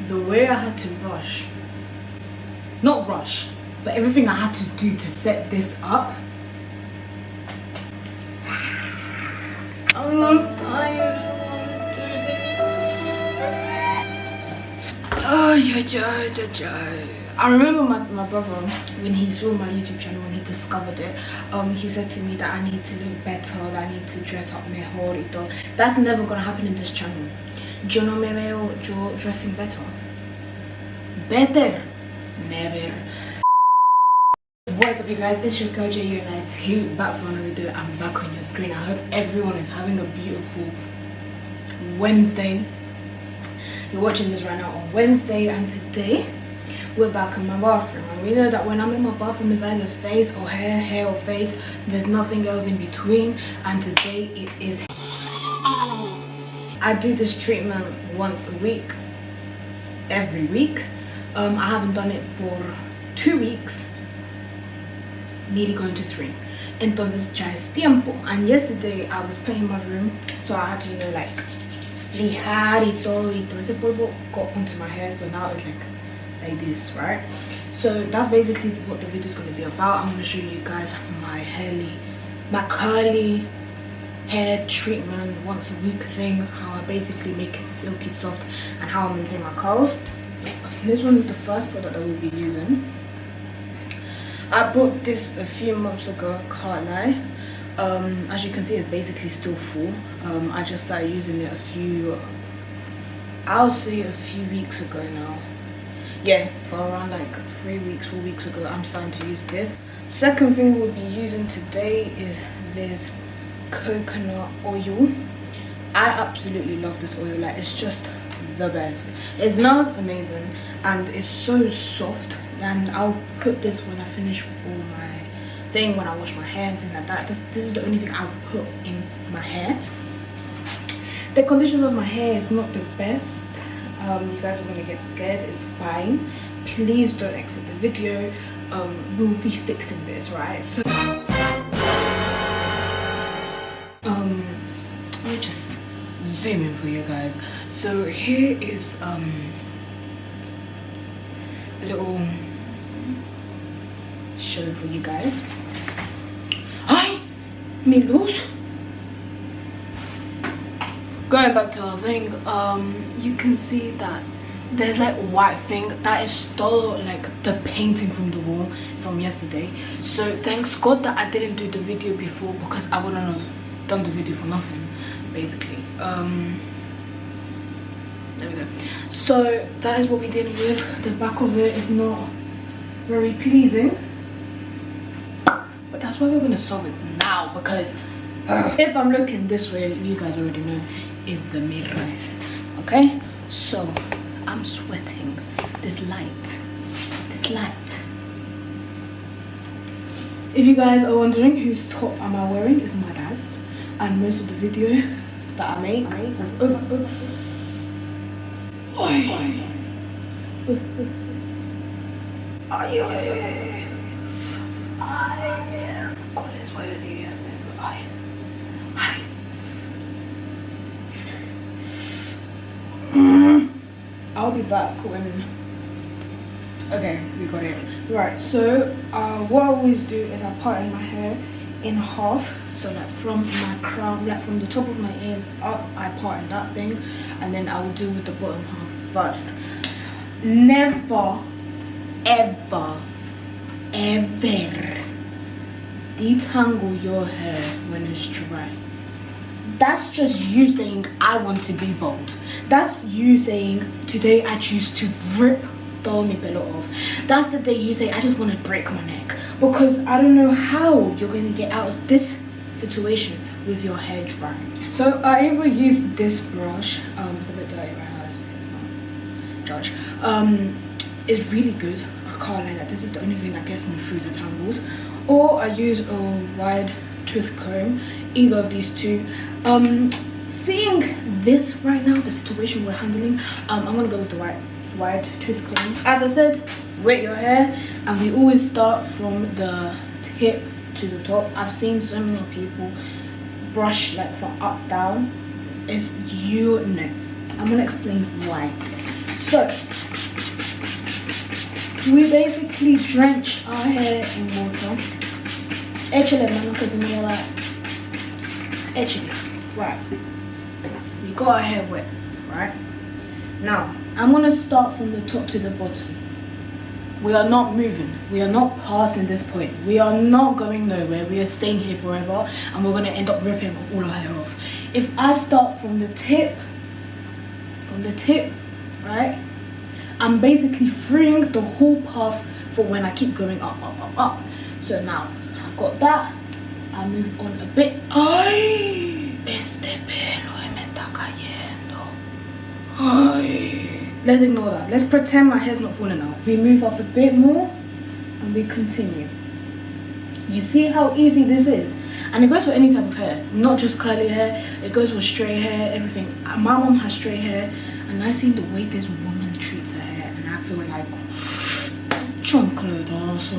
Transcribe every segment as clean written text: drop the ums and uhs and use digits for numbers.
the way I had to rush, not rush, but everything I had to do to set this up, I'm not tired. Oh, yeah. I remember my brother, when he saw my YouTube channel, when he discovered it, he said to me that I need to look better, that I need to dress up mejor y todo. That's never gonna happen in this channel. Yo no me veo yo dressing better. Better. Never. What's up, you guys? It's your girl J and I take back from another video. I'm back on your screen. I hope everyone is having a beautiful Wednesday. You're watching this right now on Wednesday, and today we're back in my bathroom, and we know that when I'm in my bathroom it's either face or hair or face. There's nothing else in between, and today it is I do this treatment once a week, every week. I haven't done it for 2 weeks, nearly going to 3. Entonces ya es tiempo. And yesterday I was painting my room, so I had to, you know, like lijar y todo ese polvo got onto my hair, so now it's like this, right? So that's basically what the video is going to be about. I'm going to show you guys my curly hair treatment once a week thing, how I basically make it silky soft, and how I maintain my curls. This one is the first product that we'll be using. I bought this a few months ago, can't lie. As you can see, it's basically still full. I just started using it I'll say a few weeks ago now. Yeah, for around like 4 weeks ago, I'm starting to use this. Second thing we'll be using today is this coconut oil. I absolutely love this oil. Like, it's just the best. It smells amazing and it's so soft, and I'll put this when I finish all my thing, when I wash my hair and things like that. This is the only thing I would put in my hair. The condition of my hair is not the best. You guys are gonna get scared. It's fine. Please don't exit the video. We'll be fixing this, right? So let me just zoom in for you guys. So here is a little show for you guys. Hi, me lose. Going back to our thing, you can see that there's like white thing that is still like the painting from the wall from yesterday. So thanks God that I didn't do the video before, because I wouldn't have done the video for nothing, basically. There we go. So that is what we did with. The back of it is not very pleasing, but that's why we're gonna solve it now, because if I'm looking this way, you guys already know, is the mirror. Okay, so I'm sweating. This light. If you guys are wondering whose top am I wearing, it's my dad's, and most of the video that I make I'll be back when. Okay, we got it right. So what I always do is I part my hair in half, so like from my crown, like from the top of my ears up, I part in that thing, and then I will do with the bottom half first. Never ever detangle your hair when it's dry. That's just you saying I want to be bald. That's you saying today I choose to rip todo mi pelo off. That's the day you say I just want to break my neck, because I don't know how you're going to get out of this situation with your hair dry. So I either use this brush, it's a bit dirty right now, it's not judge. It's really good, I can't lie, that this is the only thing that gets me through the tangles. Or I use a wide tooth comb, either of these two. Seeing this right now, the situation we're handling, I'm gonna go with the wide tooth comb. As I said, wet your hair, and we always start from the tip to the top. I've seen so many people brush like from up down. It's, you know, I'm gonna explain why. So we basically drench our hair in water. Actually, man, because you know like actually, right. We got our hair wet, right? Now I'm gonna start from the top to the bottom. We are not moving. We are not passing this point. We are not going nowhere. We are staying here forever, and we're gonna end up ripping all our hair off. If I start from the tip, right? I'm basically freeing the whole path for when I keep going up, up, up, up. So now I've got that. I move on a bit. Ay, este pelo me está cayendo. Ay. Let's ignore that. Let's pretend my hair's not falling out. We move up a bit more and we continue. You see how easy this is? And it goes for any type of hair, not just curly hair. It goes for straight hair, everything. My mom has straight hair, and I see the way this woman treats her hair, and I feel like chocolate also.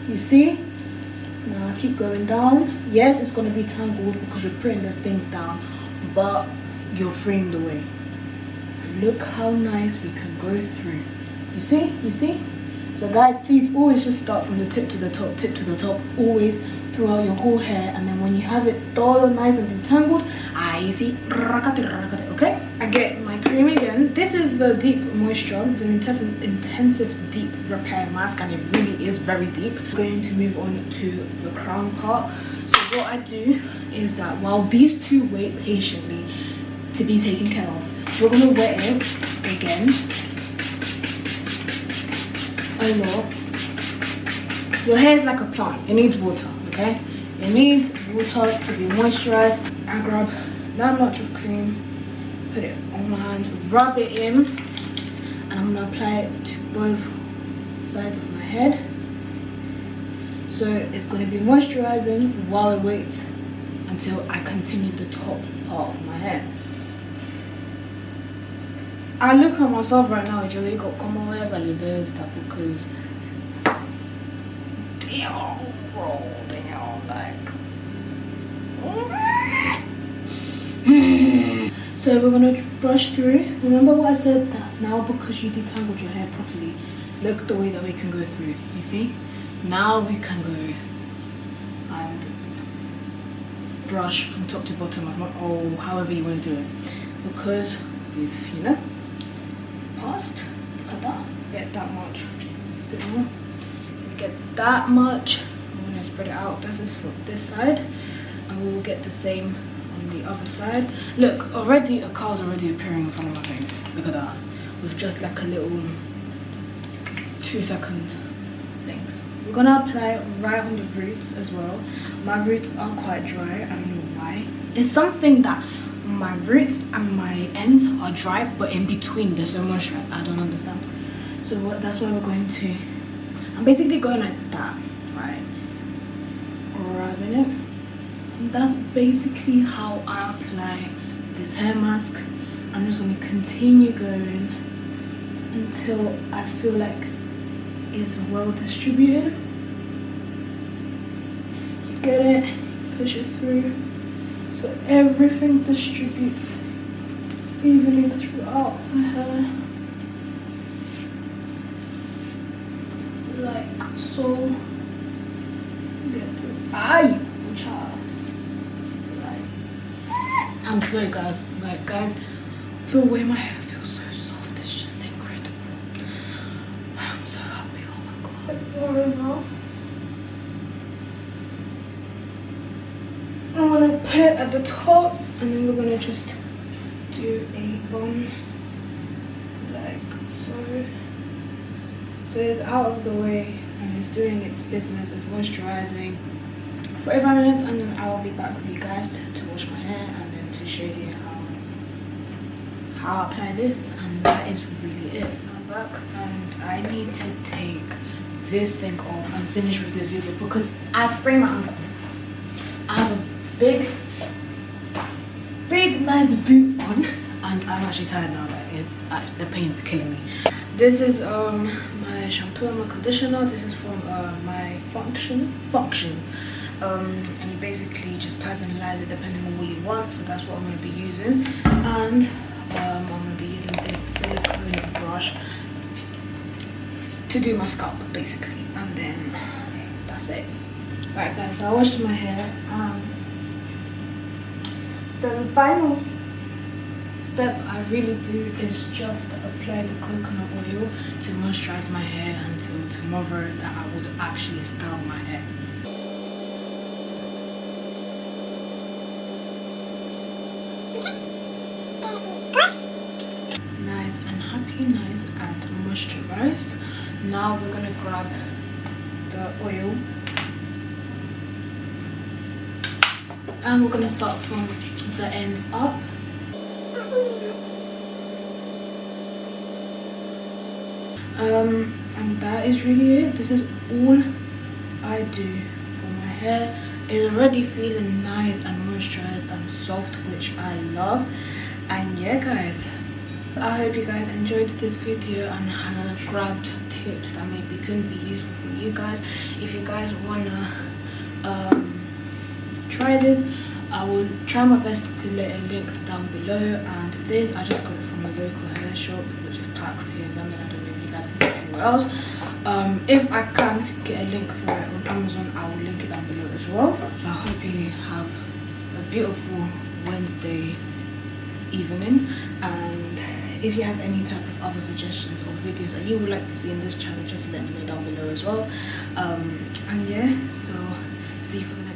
You see? Now I keep going down. Yes, it's gonna be tangled because you're putting the things down, but you're freeing the way. And look how nice we can go through. You see? You see? So guys, please always just start from the tip to the top, always throughout your whole hair, and then when you have it all nice and detangled, I see, okay? I get my cream again. This is the deep moisture. It's an intensive deep repair mask, and it really is very deep. I'm going to move on to the crown part. So what I do is that while these two wait patiently to be taken care of, we're gonna wet it again a lot. Your hair is like a plant. It needs water, okay? It needs water to be moisturized. I grab that much of cream, put it on my hands, rub it in, and I'm gonna apply it to both sides of my head. So it's gonna be moisturizing while it waits until I continue the top part of my hair. I look at myself right now, Julie, got como hairs like this stuff because damn, bro, damn, like. So we're gonna brush through. Remember what I said, that now because you detangled your hair properly, look the way that we can go through. You see? Now we can go and brush from top to bottom, or however you want to do it, because we've, you know, passed. Look at that. Get that much. A bit more. We get that much. I'm gonna spread it out. This is for this side, and we will get the same on the other side. Look, already a curl's already appearing in front of my face. Look at that. With just like a little 2-second thing. We're gonna apply it right on the roots as well. My roots are quite dry. I don't know why. It's something that my roots and my ends are dry, but in between there's so moisturized. I don't understand. So that's why we're going to. I'm basically going like that, right? Rubbing it. And that's basically how I apply this hair mask. I'm just going to continue going until I feel like it's well distributed. You get it, push it through, so everything distributes evenly throughout the hair, like so. Get through. Aye, child. I'm sorry guys, like guys, the way my hair feels so soft, it's just incredible. I'm so happy, oh my god. Moreover, I'm gonna put it at the top, and then we're gonna just do a bun, like so. So it's out of the way, and it's doing its business, it's moisturizing for 5 minutes, and then I will be back with you guys to wash my hair and then to show you how I apply this, and that is really it. I'm back and I need to take this thing off and finish with this video because I sprained my ankle. I have a big nice boot on, and I'm actually tired now. The pain's killing me. This is my shampoo and my conditioner. This is from my function. And you basically just personalize it depending on what you want, so that's what I'm going to be using. And I'm going to be using this silicone brush to do my scalp basically, and then that's it. Right guys, so I washed my hair. The final step I really do is just apply the coconut oil to moisturize my hair until tomorrow that I would actually style my hair. Nice and happy, nice and moisturized. Now we're gonna grab the oil and we're gonna start from the ends up. And that is really it. This is all I do for my hair. It's already feeling nice and moisturized and soft, which I love. And yeah guys, I hope you guys enjoyed this video and have grabbed tips that maybe could be useful for you guys. If you guys wanna try this, I will try my best to let it linked down below. And this I just got it from a local hair shop, which is Tax here in London. I don't know if you guys can get it anywhere else. If I can get a link for it on Amazon, I will link it down below as well. I hope you have a beautiful Wednesday evening, and if you have any type of other suggestions or videos that you would like to see in this channel, just let me know down below as well. And yeah, so see you for the